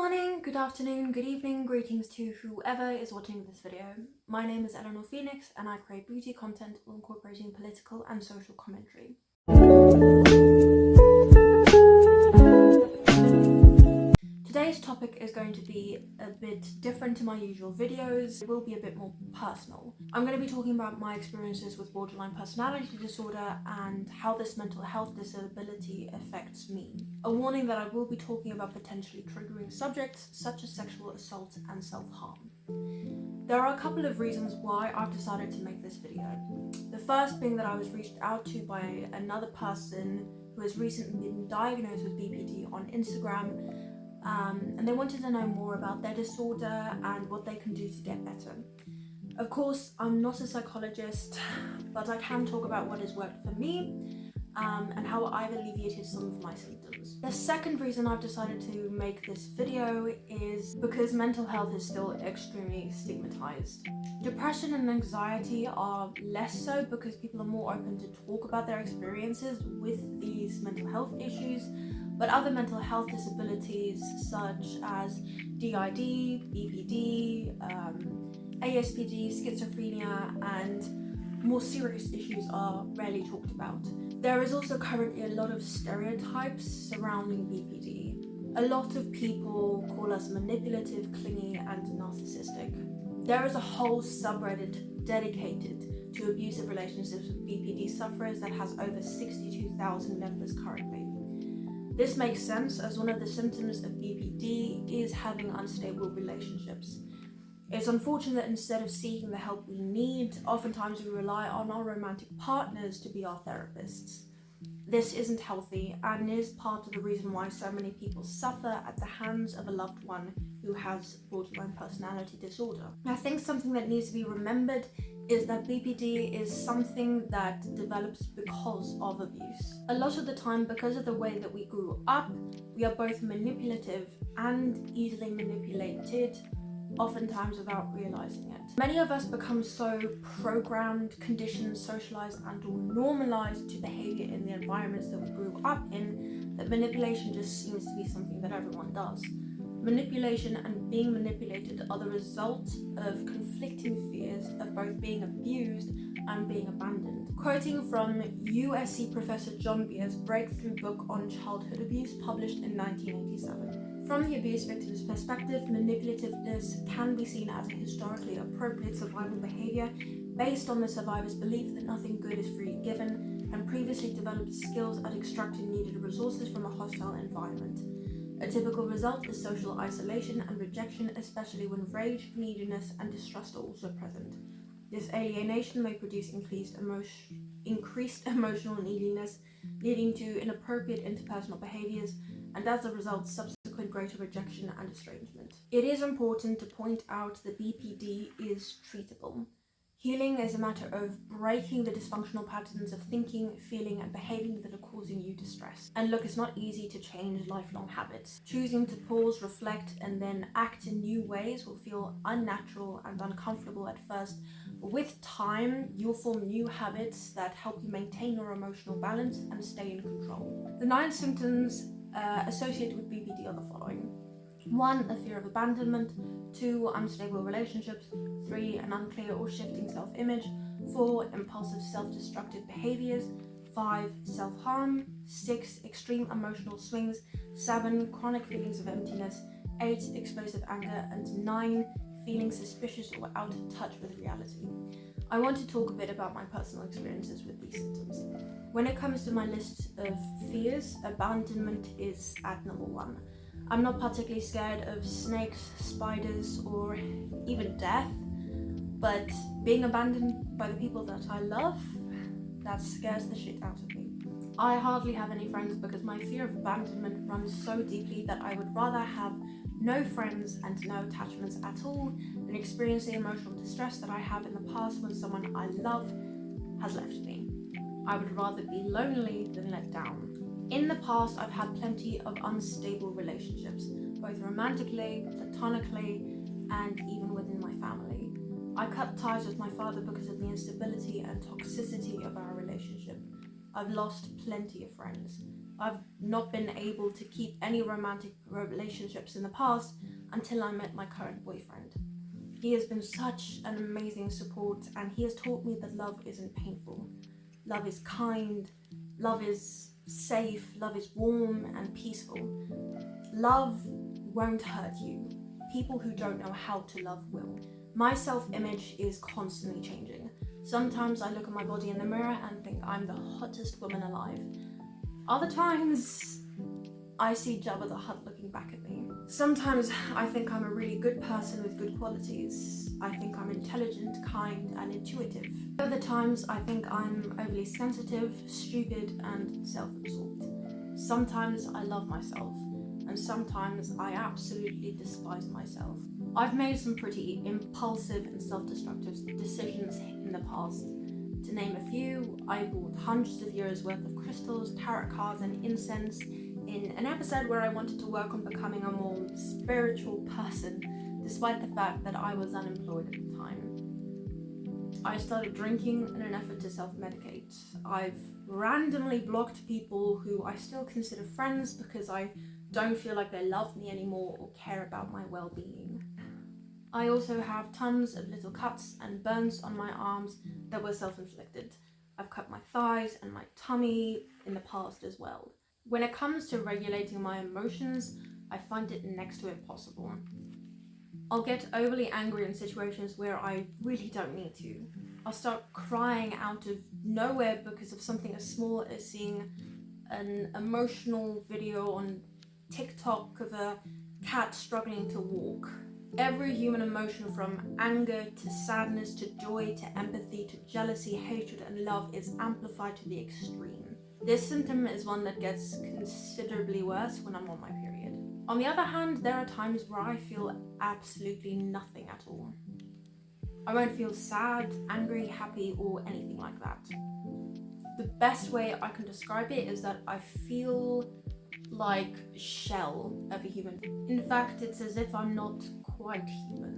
morning, good afternoon, good evening, greetings to whoever is watching this video. My name is Eleanor Phoenix and I create beauty content incorporating political and social commentary. Today's topic is going to be a bit different to my usual videos. It will be a bit more personal. I'm going to be talking about my experiences with borderline personality disorder and how this mental health disability affects me. A warning that I will be talking about potentially triggering subjects such as sexual assault and self-harm. There are a couple of reasons why I've decided to make this video. The first being that I was reached out to by another person who has recently been diagnosed with BPD on Instagram. And they wanted to know more about their disorder and what they can do to get better. Of course, I'm not a psychologist, but I can talk about what has worked for me and how I've alleviated some of my symptoms. The second reason I've decided to make this video is because mental health is still extremely stigmatized. Depression and anxiety are less so because people are more open to talk about their experiences with these mental health issues. But other mental health disabilities such as DID, BPD, ASPD, schizophrenia, and more serious issues are rarely talked about. There is also currently a lot of stereotypes surrounding BPD. A lot of people call us manipulative, clingy, and narcissistic. There is a whole subreddit dedicated to abusive relationships with BPD sufferers that has over 62,000 members currently. This makes sense as one of the symptoms of BPD is having unstable relationships. It's unfortunate that instead of seeking the help we need, oftentimes we rely on our romantic partners to be our therapists. This isn't healthy and is part of the reason why so many people suffer at the hands of a loved one who has borderline personality disorder. I think something that needs to be remembered is that BPD is something that develops because of abuse. A lot of the time, because of the way that we grew up, we are both manipulative and easily manipulated, oftentimes without realizing it. Many of us become so programmed, conditioned, socialized, and or normalized to behavior in the environments that we grew up in that manipulation just seems to be something that everyone does. Manipulation and being manipulated are the result of conflicting fears of both being abused and being abandoned. Quoting from USC Professor John Beer's breakthrough book on childhood abuse published in 1987. From the abuse victim's perspective, manipulativeness can be seen as a historically appropriate survival behavior based on the survivor's belief that nothing good is freely given and previously developed skills at extracting needed resources from a hostile environment. A typical result is social isolation and rejection, especially when rage, neediness, and distrust are also present. This alienation may produce increased emotional neediness, leading to inappropriate interpersonal behaviors, and as a result, subsequent greater rejection and estrangement. It is important to point out that BPD is treatable. Healing is a matter of breaking the dysfunctional patterns of thinking, feeling, and behaving that are causing you distress. And look, it's not easy to change lifelong habits. Choosing to pause, reflect, and then act in new ways will feel unnatural and uncomfortable at first, but with time, you'll form new habits that help you maintain your emotional balance and stay in control. The 9 symptoms associated with BPD are the following. 1. A fear of abandonment. 2. Unstable relationships. 3. An unclear or shifting self-image. 4. Impulsive self-destructive behaviors. 5. Self-harm. 6. Extreme emotional swings. 7. Chronic feelings of emptiness. 8. Explosive anger. And 9. Feeling suspicious or out of touch with reality. I want to talk a bit about my personal experiences with these symptoms. When it comes to my list of fears, abandonment is at number 1. I'm not particularly scared of snakes, spiders, or even death, but being abandoned by the people that I love, that scares the shit out of me. I hardly have any friends because my fear of abandonment runs so deeply that I would rather have no friends and no attachments at all than experience the emotional distress that I have in the past when someone I love has left me. I would rather be lonely than let down. In the past, I've had plenty of unstable relationships, both romantically, platonically, and even within my family. I cut ties with my father because of the instability and toxicity of our relationship. I've lost plenty of friends. I've not been able to keep any romantic relationships in the past until I met my current boyfriend. He has been such an amazing support, and he has taught me that love isn't painful. Love is kind, love is safe, love is warm and peaceful. Love won't hurt you. People who don't know how to love will. My self-image is constantly changing. Sometimes I look at my body in the mirror and think I'm the hottest woman alive. Other times, I see Jabba the Hutt looking back at me. Sometimes I think I'm a really good person with good qualities. I think I'm intelligent, kind, and intuitive. Other times I think I'm overly sensitive, stupid, and self-absorbed. Sometimes I love myself, and sometimes I absolutely despise myself. I've made some pretty impulsive and self-destructive decisions in the past. To name a few, I bought hundreds of euros worth of crystals, tarot cards, and incense in an episode where I wanted to work on becoming a more spiritual person, despite the fact that I was unemployed at the time. I started drinking in an effort to self-medicate. I've randomly blocked people who I still consider friends because I don't feel like they love me anymore or care about my well-being. I also have tons of little cuts and burns on my arms that were self-inflicted. I've cut my thighs and my tummy in the past as well. When it comes to regulating my emotions, I find it next to impossible. I'll get overly angry in situations where I really don't need to. I'll start crying out of nowhere because of something as small as seeing an emotional video on TikTok of a cat struggling to walk. Every human emotion, from anger to sadness to joy to empathy to jealousy, hatred, and love, is amplified to the extreme. This symptom is one that gets considerably worse when I'm on my period. On the other hand, there are times where I feel absolutely nothing at all. I won't feel sad, angry, happy, or anything like that. The best way I can describe it is that I feel like a shell of a human. In fact, it's as if I'm not quite human.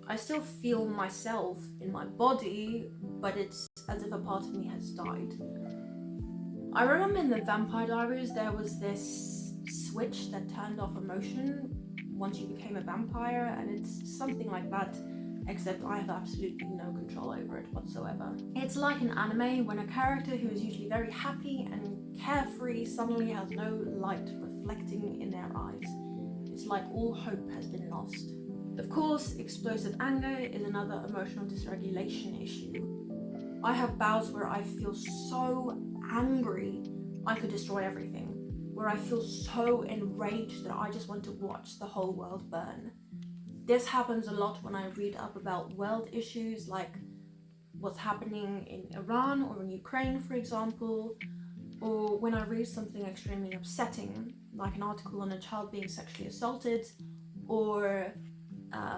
I still feel myself in my body, but it's as if a part of me has died. I remember in the Vampire Diaries there was this switch that turned off emotion once you became a vampire, and it's something like that, except I have absolutely no control over it whatsoever. It's like an anime when a character who is usually very happy and carefree suddenly has no light reflecting in their eyes. It's like all hope has been lost. Of course, explosive anger is another emotional dysregulation issue. I have bouts where I feel so angry I could destroy everything, where I feel so enraged that I just want to watch the whole world burn. This happens a lot when I read up about world issues like what's happening in Iran or in Ukraine, for example, or when I read something extremely upsetting, like an article on a child being sexually assaulted, or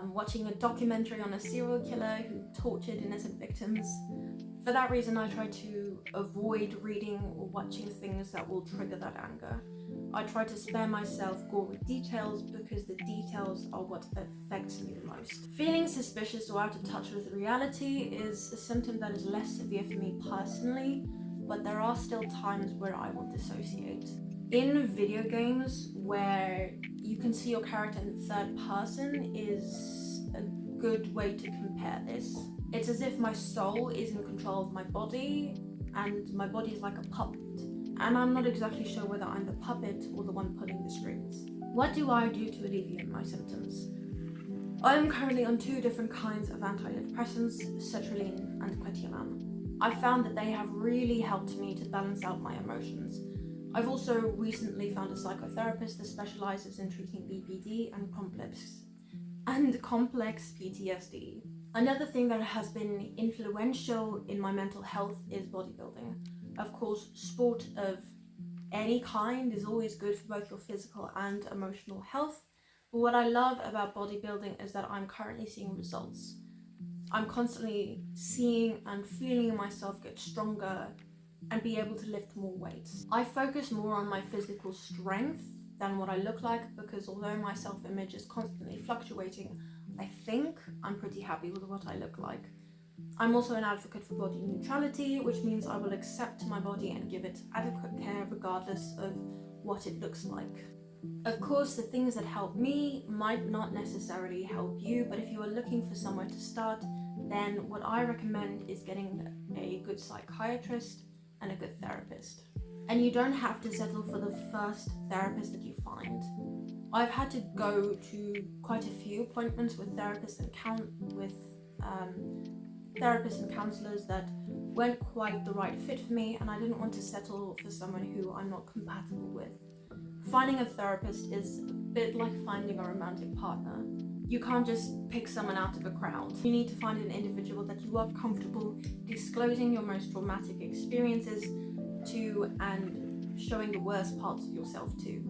watching a documentary on a serial killer who tortured innocent victims. For that reason, I try to avoid reading or watching things that will trigger that anger. I try to spare myself gory details because the details are what affects me the most. Feeling suspicious or out of touch with reality is a symptom that is less severe for me personally, but there are still times where I will dissociate. In video games where you can see your character in third person is a good way to compare this. It's as if my soul is in control of my body and my body is like a puppet. And I'm not exactly sure whether I'm the puppet or the one pulling the strings. What do I do to alleviate my symptoms? I am currently on 2 different kinds of antidepressants, sertraline and quetiapine. I found that they have really helped me to balance out my emotions. I've also recently found a psychotherapist that specializes in treating BPD and complex PTSD. Another thing that has been influential in my mental health is bodybuilding. Of course, sport of any kind is always good for both your physical and emotional health, but what I love about bodybuilding is that I'm currently seeing results. I'm constantly seeing and feeling myself get stronger and be able to lift more weights. I focus more on my physical strength than what I look like because although my self-image is constantly fluctuating, I think I'm pretty happy with what I look like. I'm also an advocate for body neutrality, which means I will accept my body and give it adequate care regardless of what it looks like. Of course, the things that help me might not necessarily help you, but if you are looking for somewhere to start, then what I recommend is getting a good psychiatrist and a good therapist. And you don't have to settle for the first therapist that you find. I've had to go to quite a few appointments with therapists and counsellors that weren't quite the right fit for me, and I didn't want to settle for someone who I'm not compatible with. Finding a therapist is a bit like finding a romantic partner. You can't just pick someone out of a crowd. You need to find an individual that you are comfortable disclosing your most traumatic experiences to and showing the worst parts of yourself to.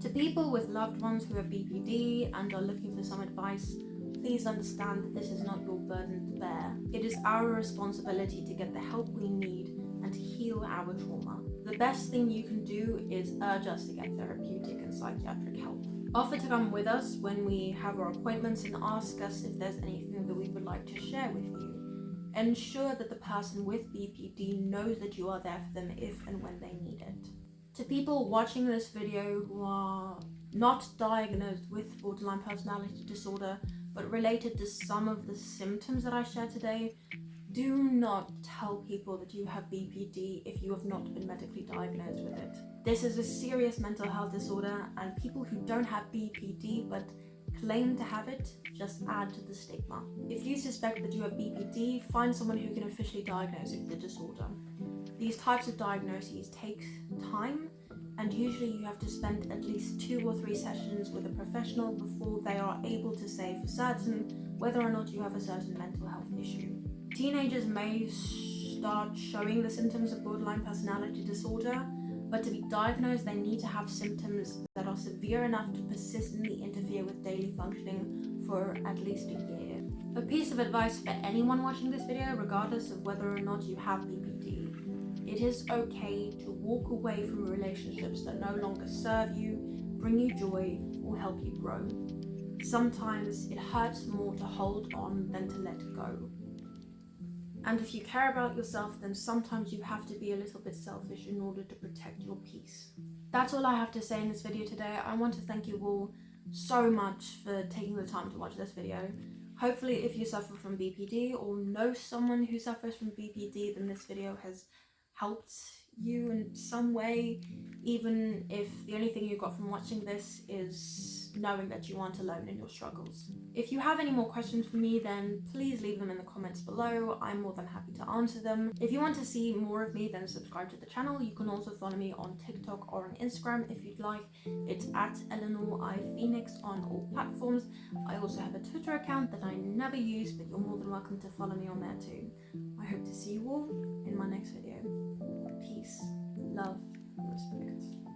To people with loved ones who have BPD and are looking for some advice, please understand that this is not your burden to bear. It is our responsibility to get the help we need and to heal our trauma. The best thing you can do is urge us to get therapeutic and psychiatric help. Offer to come with us when we have our appointments and ask us if there's anything that we would like to share with you. Ensure that the person with BPD knows that you are there for them if and when they need it. To people watching this video who are not diagnosed with borderline personality disorder but related to some of the symptoms that I share today, do not tell people that you have BPD if you have not been medically diagnosed with it. This is a serious mental health disorder, and people who don't have BPD but claim to have it just add to the stigma. If you suspect that you have BPD, find someone who can officially diagnose you with the disorder. These types of diagnoses take time, and usually you have to spend at least 2 or 3 sessions with a professional before they are able to say for certain whether or not you have a certain mental health issue. Teenagers may start showing the symptoms of borderline personality disorder, but to be diagnosed they need to have symptoms that are severe enough to persistently interfere with daily functioning for at least a year. A piece of advice for anyone watching this video, regardless of whether or not you have BPD, it is okay to walk away from relationships that no longer serve you, bring you joy, or help you grow. Sometimes it hurts more to hold on than to let go. And if you care about yourself, then sometimes you have to be a little bit selfish in order to protect your peace. That's all I have to say in this video today. I want to thank you all so much for taking the time to watch this video. Hopefully, if you suffer from BPD or know someone who suffers from BPD, then this video has helped you in some way, even if the only thing you got from watching this is knowing that you aren't alone in your struggles. If you have any more questions for me, then please leave them in the comments below. I'm more than happy to answer them. If you want to see more of me, then subscribe to the channel. You can also follow me on TikTok or on Instagram if you'd like. It's at Eleanor I Phoenix on all platforms. I also have a Twitter account that I never use, but you're more than welcome to follow me on there too. I hope to see you all in my next video. Peace, love, and respect.